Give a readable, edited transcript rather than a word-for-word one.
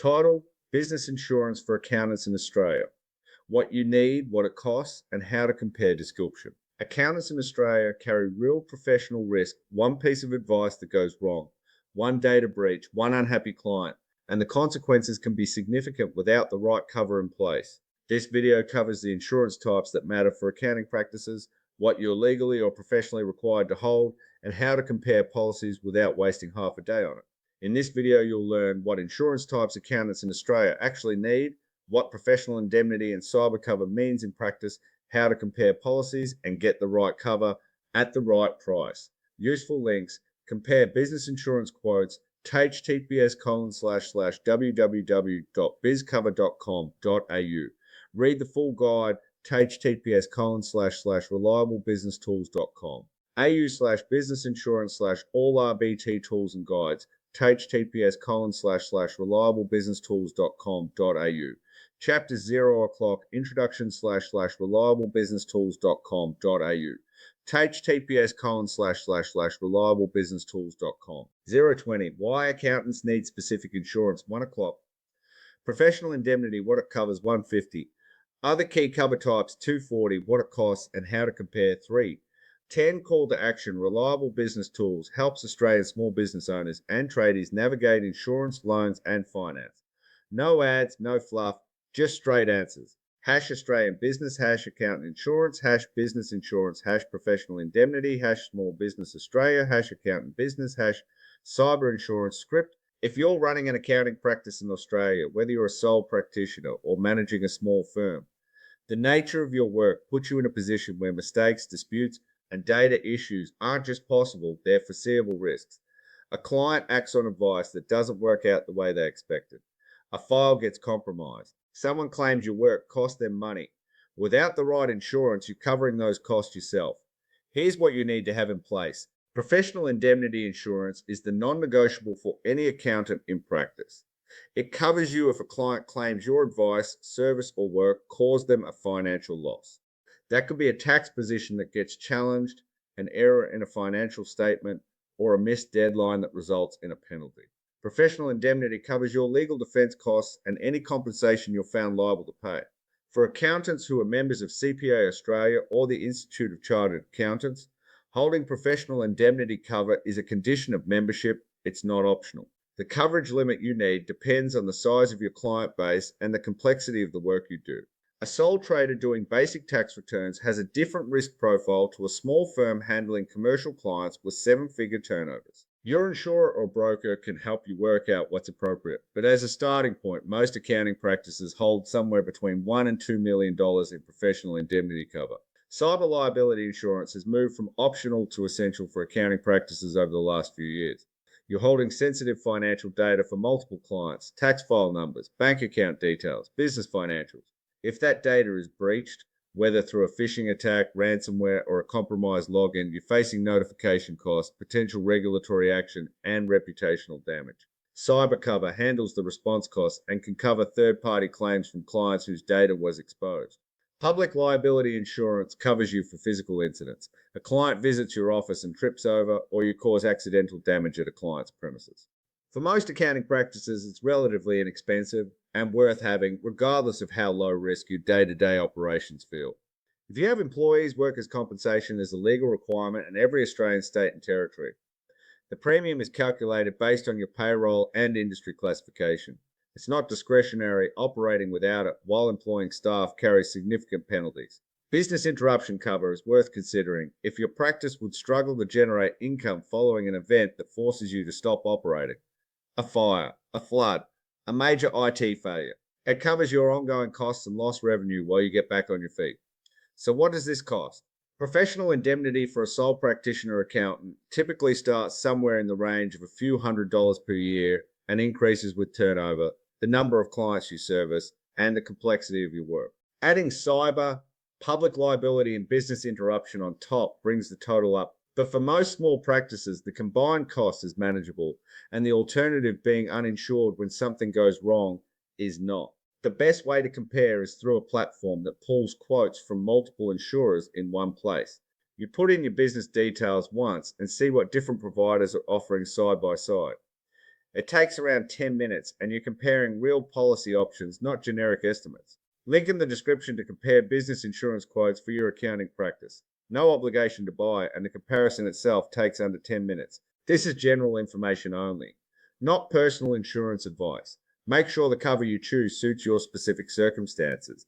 Title: Business Insurance for Accountants in Australia. What you need, what it costs, and how to compare. Description. Accountants in Australia carry real professional risk. One piece of advice that goes wrong, one data breach, one unhappy client, and the consequences can be significant without the right cover in place. This video covers the insurance types that matter for accounting practices, what you're legally or professionally required to hold, and how to compare policies without wasting half a day on it. In this video, you'll learn what insurance types accountants in Australia actually need, what professional indemnity and cyber cover means in practice, how to compare policies and get the right cover at the right price. Useful links: compare business insurance quotes, https://www.bizcover.com.au. Read the full guide, https://reliablebusinesstools.com. au/business insurance /all RBT tools and guides, https://reliablebusinesstools.com.au. Chapter 0 o'clock, introduction /reliablebusinesstools.com.au. https://reliablebusinesstools.com. 020, why accountants need specific insurance. 1 o'clock, professional indemnity, what it covers. 150, other key cover types. 240, what it costs and how to compare. 310, call to action. Reliable Business Tools helps Australian small business owners and tradies navigate insurance, loans, and finance. No ads, no fluff, just straight answers. #Australian business, #accountant insurance, #business insurance, #professional indemnity, #small business Australia, #accountant business, #cyber insurance script. If you're running an accounting practice in Australia, whether you're a sole practitioner or managing a small firm, the nature of your work puts you in a position where mistakes, disputes, and data issues aren't just possible, they're foreseeable risks. A client acts on advice that doesn't work out the way they expected. A file gets compromised. Someone claims your work cost them money. Without the right insurance, you're covering those costs yourself. Here's what you need to have in place. Professional indemnity insurance is the non-negotiable for any accountant in practice. It covers you if a client claims your advice, service, or work caused them a financial loss. That could be a tax position that gets challenged, an error in a financial statement, or a missed deadline that results in a penalty. Professional indemnity covers your legal defense costs and any compensation you're found liable to pay. For accountants who are members of CPA Australia or the Institute of Chartered Accountants, holding professional indemnity cover is a condition of membership. It's not optional. The coverage limit you need depends on the size of your client base and the complexity of the work you do. A sole trader doing basic tax returns has a different risk profile to a small firm handling commercial clients with 7-figure turnovers. Your insurer or broker can help you work out what's appropriate, but as a starting point, most accounting practices hold somewhere between $1 and $2 million in professional indemnity cover. Cyber liability insurance has moved from optional to essential for accounting practices over the last few years. You're holding sensitive financial data for multiple clients, tax file numbers, bank account details, business financials. If that data is breached, whether through a phishing attack, ransomware, or a compromised login, you're facing notification costs, potential regulatory action, and reputational damage. Cyber cover handles the response costs and can cover third-party claims from clients whose data was exposed. Public liability insurance covers you for physical incidents. A client visits your office and trips over, or you cause accidental damage at a client's premises. For most accounting practices, it's relatively inexpensive and worth having, regardless of how low risk your day-to-day operations feel. If you have employees, workers' compensation is a legal requirement in every Australian state and territory. The premium is calculated based on your payroll and industry classification. It's not discretionary. Operating without it while employing staff carries significant penalties. Business interruption cover is worth considering if your practice would struggle to generate income following an event that forces you to stop operating. A fire, a flood, a major IT failure. It covers your ongoing costs and lost revenue while you get back on your feet. So what does this cost? Professional indemnity for a sole practitioner accountant typically starts somewhere in the range of a few $100s per year and increases with turnover, the number of clients you service, and the complexity of your work. Adding cyber, public liability, and business interruption on top brings the total up. But for most small practices, the combined cost is manageable, and the alternative, being uninsured when something goes wrong, is not. The best way to compare is through a platform that pulls quotes from multiple insurers in one place. You put in your business details once and see what different providers are offering side by side. It takes around 10 minutes and you're comparing real policy options, not generic estimates. Link in the description to compare business insurance quotes for your accounting practice. No obligation to buy, and the comparison itself takes under 10 minutes. This is general information only, not personal insurance advice. Make sure the cover you choose suits your specific circumstances.